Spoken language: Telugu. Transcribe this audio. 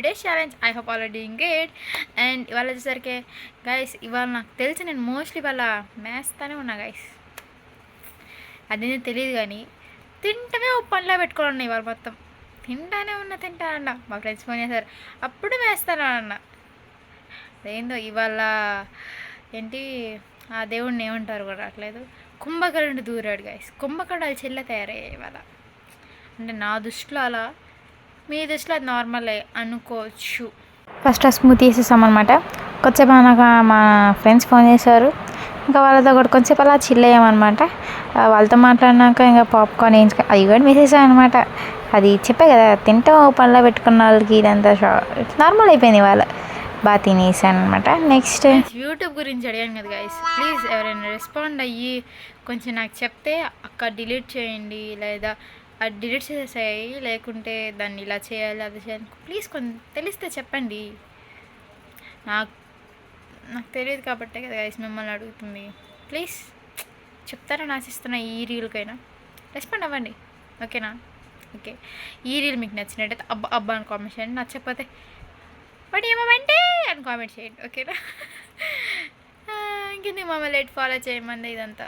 50 days challenge. I hope all are doing great. And ఇవాళ వచ్చేసరికి గైస్ ఇవాళ నాకు తెలిసి నేను మోస్ట్లీ ఇవాళ మేస్తానే ఉన్నా గైస్. అదేంటో తెలియదు కానీ తింటమే ఓ పనిలో పెట్టుకోవాలన్నా ఇవాళ మొత్తం తింటానే తింటానన్నా. మా ఫ్రెండ్స్ ఫోన్ చేశారు అప్పుడు వేస్తాను అన్న. అదేందో ఇవాళ ఏంటి ఆ దేవుడిని ఏమంటారు కూడా రావట్లేదు. కుంభకర్ణుడు దూరాడు గైస్. కుంభకర్ణుడు చెల్లె తయారయ్యాయి ఇవాళ. అంటే నా దృష్టిలో అలా, మీ దృష్టిలో అది నార్మలే అనుకోవచ్చు. ఫస్ట్ ఆ స్మూతీ వేసేసామన్నమాట. కొద్దిసేపు నాకు మా ఫ్రెండ్స్ ఫోన్ చేశారు. ఇంకా వాళ్ళతో కూడా కొంచెంసేపు అలా చిల్ అయ్యామన్నమాట. వాళ్ళతో మాట్లాడినాక ఇంకా పాప్కార్న్ వేయించుకో అది కూడా వేసేసాను అనమాట. అది చెప్పే కదా తింటే పనిలో పెట్టుకున్న వాళ్ళకి ఇదంతా నార్మల్ అయిపోయింది ఇవాళ. బాగా తినేసాను అనమాట. నెక్స్ట్ యూట్యూబ్ గురించి అడిగాను కదా గైస్, ప్లీజ్ ఎవరైనా రెస్పాండ్ అయ్యి కొంచెం నాకు చెప్తే అక్క డిలీట్ చేయండి, లేదా అది డిలీట్ చేసేసాయి, లేకుంటే దాన్ని ఇలా చేయాలి అది చేయాలి ప్లీజ్ కొంచెం తెలిస్తే చెప్పండి. నాకు తెలియదు కాబట్టే కదా గైస్ మిమ్మల్ని అడుగుతుంది. ప్లీజ్ చెప్తారని ఆశిస్తున్నా. ఈ రీల్కైనా రెస్పాండ్ అవ్వండి, ఓకేనా? ఓకే, ఈ రీల్ మీకు నచ్చినట్టయితే అబ్బా అబ్బా అని కామెంట్ చేయండి. నచ్చకపోతే బట్ ఏమంటే అని కామెంట్ చేయండి, ఓకేనా? ఇంకెందుకు మమ్మల్ని ఫాలో చేయమంది ఇదంతా.